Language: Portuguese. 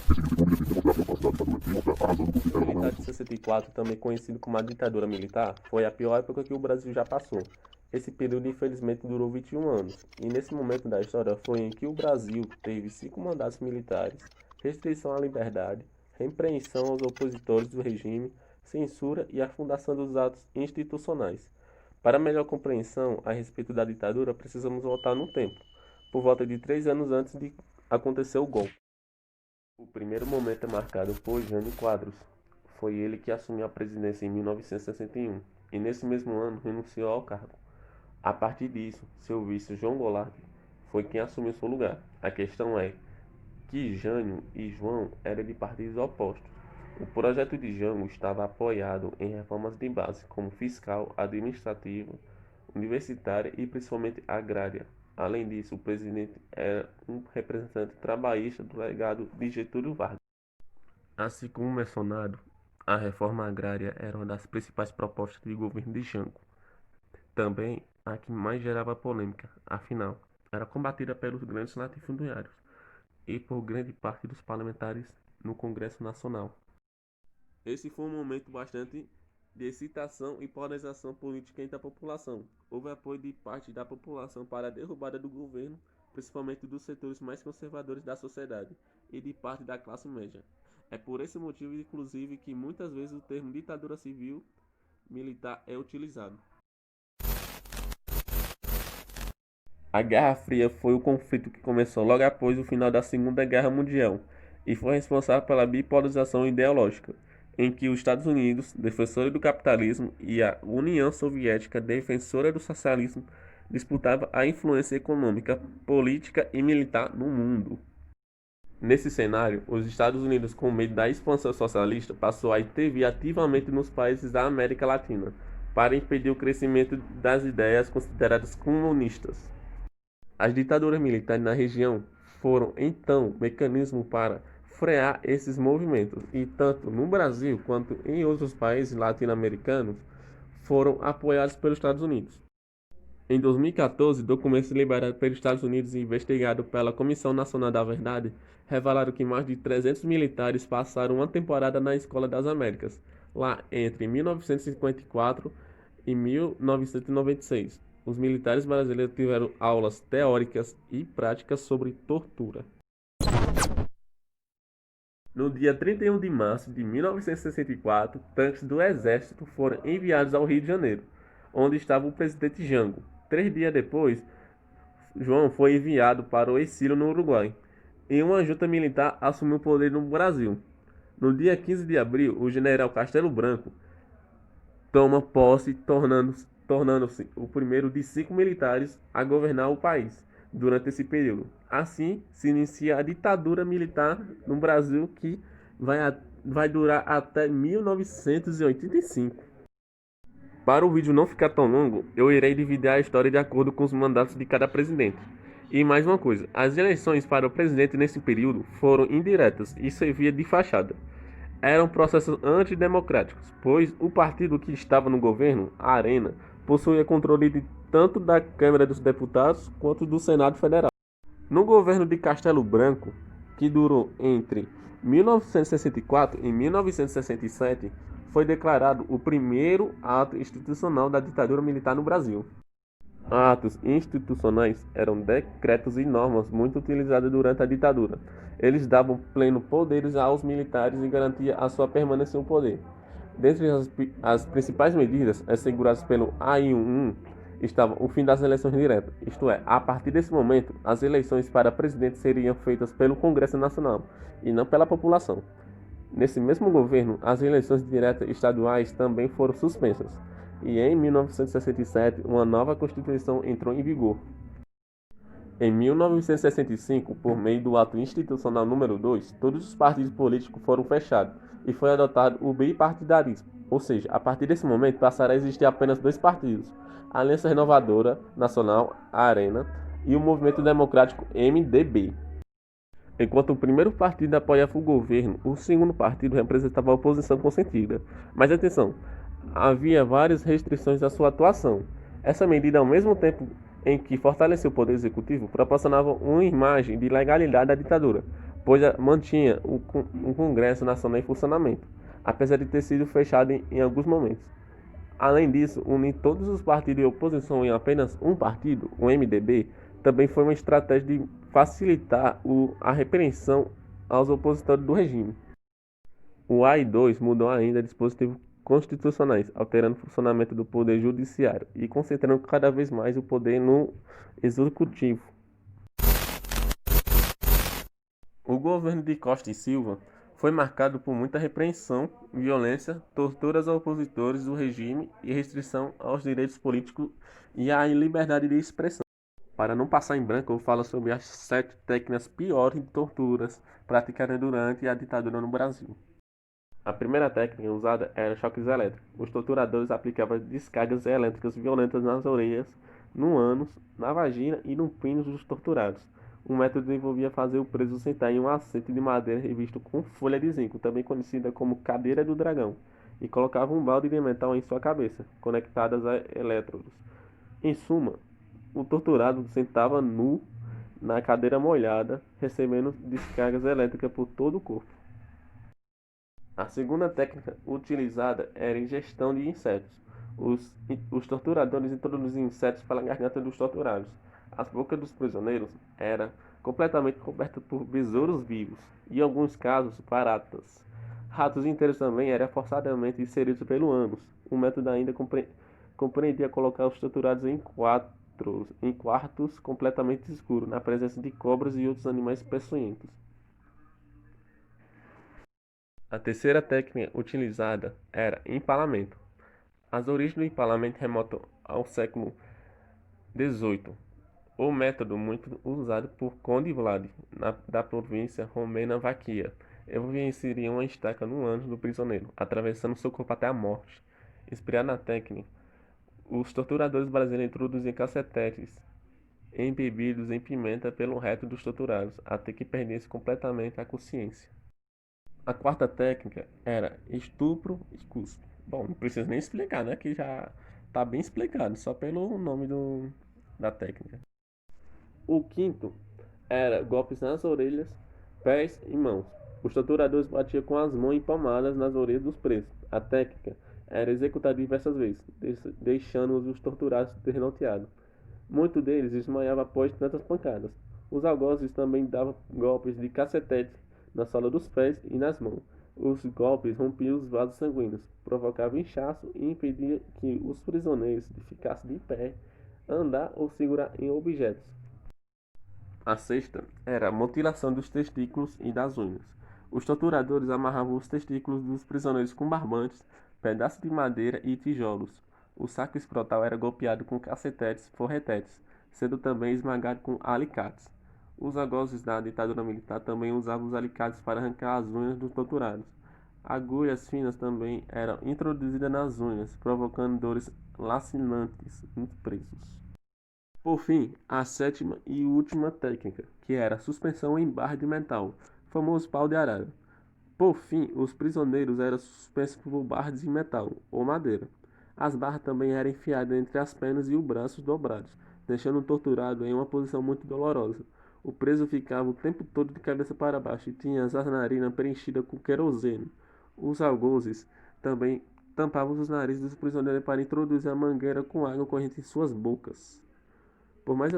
O militar de 64, também conhecido como a ditadura militar, foi a pior época que o Brasil já passou. Esse período, infelizmente, durou 21 anos, e nesse momento da história foi em que o Brasil teve 5 mandatos militares, restrição à liberdade, repreensão aos opositores do regime, censura e a fundação dos atos institucionais. Para melhor compreensão a respeito da ditadura, precisamos voltar no tempo, por volta de 3 anos antes de acontecer o golpe. O primeiro momento é marcado por Jânio Quadros. Foi ele que assumiu a presidência em 1961 e nesse mesmo ano renunciou ao cargo. A partir disso, seu vice João Goulart foi quem assumiu seu lugar. A questão é que Jânio e João eram de partidos opostos. O projeto de Jânio estava apoiado em reformas de base, como fiscal, administrativa, universitária e principalmente agrária. Além disso, o presidente era um representante trabalhista do legado de Getúlio Vargas. Assim como mencionado, a reforma agrária era uma das principais propostas de governo de Jango. Também a que mais gerava polêmica, afinal, era combatida pelos grandes latifundiários e por grande parte dos parlamentares no Congresso Nacional. Esse foi um momento bastante de excitação e polarização política entre a população. Houve apoio de parte da população para a derrubada do governo, principalmente dos setores mais conservadores da sociedade e de parte da classe média. É por esse motivo, inclusive, que muitas vezes o termo ditadura civil militar é utilizado. A Guerra Fria foi o conflito que começou logo após o final da Segunda Guerra Mundial e foi responsável pela bipolarização ideológica, em que os Estados Unidos, defensores do capitalismo, e a União Soviética, defensora do socialismo, disputavam a influência econômica, política e militar no mundo. Nesse cenário, os Estados Unidos, com medo da expansão socialista, passou a intervir ativamente nos países da América Latina para impedir o crescimento das ideias consideradas comunistas. As ditaduras militares na região foram, então, mecanismo para frear esses movimentos, e tanto no Brasil quanto em outros países latino-americanos foram apoiados pelos Estados Unidos. Em 2014, documentos liberados pelos Estados Unidos e investigados pela Comissão Nacional da Verdade revelaram que mais de 300 militares passaram uma temporada na Escola das Américas, lá entre 1954 e 1996. Os militares brasileiros tiveram aulas teóricas e práticas sobre tortura. No dia 31 de março de 1964, tanques do Exército foram enviados ao Rio de Janeiro, onde estava o presidente Jango. 3 dias depois, João foi enviado para o exílio no Uruguai, e uma junta militar assumiu o poder no Brasil. No dia 15 de abril, o general Castelo Branco toma posse, tornando-se o primeiro de 5 militares a governar o país durante esse período. Assim, se inicia a ditadura militar no Brasil, que vai durar até 1985. Para o vídeo não ficar tão longo, eu irei dividir a história de acordo com os mandatos de cada presidente. E mais uma coisa, as eleições para o presidente nesse período foram indiretas e servia de fachada. Eram processos antidemocráticos, pois o partido que estava no governo, a Arena, possuía controle tanto da Câmara dos Deputados quanto do Senado Federal. No governo de Castelo Branco, que durou entre 1964 e 1967, foi declarado o primeiro ato institucional da ditadura militar no Brasil. Atos institucionais eram decretos e normas muito utilizados durante a ditadura. Eles davam pleno poderes aos militares e garantia a sua permanência no poder. Dentre as principais medidas asseguradas pelo AI-1 estava o fim das eleições diretas, isto é, a partir desse momento, as eleições para presidente seriam feitas pelo Congresso Nacional e não pela população. Nesse mesmo governo, as eleições diretas estaduais também foram suspensas, e em 1967 uma nova Constituição entrou em vigor. Em 1965, por meio do Ato Institucional número 2, todos os partidos políticos foram fechados e foi adotado o bipartidarismo, ou seja, a partir desse momento passará a existir apenas 2 partidos, a Aliança Renovadora Nacional, a Arena, e o Movimento Democrático, MDB. Enquanto o primeiro partido apoiava o governo, o segundo partido representava a oposição consentida. Mas atenção, havia várias restrições à sua atuação. Essa medida, ao mesmo tempo em que fortaleceu o poder executivo, proporcionava uma imagem de legalidade da ditadura, pois mantinha o Congresso Nacional em funcionamento, apesar de ter sido fechado em alguns momentos. Além disso, unir todos os partidos de oposição em apenas um partido, o MDB, também foi uma estratégia de facilitar a repreensão aos opositores do regime. O AI-2 mudou ainda dispositivos constitucionais, alterando o funcionamento do poder judiciário e concentrando cada vez mais o poder no executivo. O governo de Costa e Silva foi marcado por muita repreensão, violência, torturas aos opositores do regime e restrição aos direitos políticos e à liberdade de expressão. Para não passar em branco, eu falo sobre as 7 técnicas piores de torturas praticadas durante a ditadura no Brasil. A primeira técnica usada era choques elétricos. Os torturadores aplicavam descargas elétricas violentas nas orelhas, no ânus, na vagina e no pênis dos torturados. O método envolvia fazer o preso sentar em um assento de madeira revisto com folha de zinco, também conhecida como cadeira do dragão, e colocava um balde de metal em sua cabeça, conectadas a elétrodos. Em suma, o torturado sentava nu na cadeira molhada, recebendo descargas elétricas por todo o corpo. A segunda técnica utilizada era a ingestão de insetos. Os torturadores introduziam insetos pela garganta dos torturados. As bocas dos prisioneiros eram completamente cobertas por besouros vivos e, em alguns casos, baratas. Ratos inteiros também eram forçadamente inseridos pelo ânus. O método ainda compreendia colocar os torturados em quartos completamente escuros, na presença de cobras e outros animais peçonhentos. A terceira técnica utilizada era empalamento. As origens do empalamento remontam ao século XVIII. O método muito usado por Conde Vlad, da província romena Váquia, envolvia inserir uma estaca no ânus do prisioneiro, atravessando seu corpo até a morte. Inspirado na técnica, os torturadores brasileiros introduziam cacetetes embebidos em pimenta pelo reto dos torturados, até que perdessem completamente a consciência. A quarta técnica era estupro e cuspe. Bom, não precisa nem explicar, né? Que já tá bem explicado, só pelo nome da técnica. O quinto era golpes nas orelhas, pés e mãos. Os torturadores batiam com as mãos empalmadas nas orelhas dos presos. A técnica era executada diversas vezes, deixando os torturados desnorteados. Muitos deles desmaiavam após tantas pancadas. Os algozes também davam golpes de cacetete na sola dos pés e nas mãos. Os golpes rompiam os vasos sanguíneos, provocavam inchaço e impediam que os prisioneiros ficassem de pé, andar ou segurar em objetos. A sexta era a mutilação dos testículos e das unhas. Os torturadores amarravam os testículos dos prisioneiros com barbantes, pedaços de madeira e tijolos. O saco escrotal era golpeado com cacetetes, forretetes, sendo também esmagado com alicates. Os algozes da ditadura militar também usavam os alicates para arrancar as unhas dos torturados. Agulhas finas também eram introduzidas nas unhas, provocando dores lacinantes nos presos. Por fim, a sétima e última técnica, que era a suspensão em barra de metal, famoso pau de arara. Por fim, os prisioneiros eram suspensos por barras de metal ou madeira. As barras também eram enfiadas entre as pernas e os braços dobrados, deixando o torturado em uma posição muito dolorosa. O preso ficava o tempo todo de cabeça para baixo e tinha as narinas preenchidas com querosene. Os algozes também tampavam os narizes dos prisioneiros para introduzir a mangueira com água corrente em suas bocas. Por mais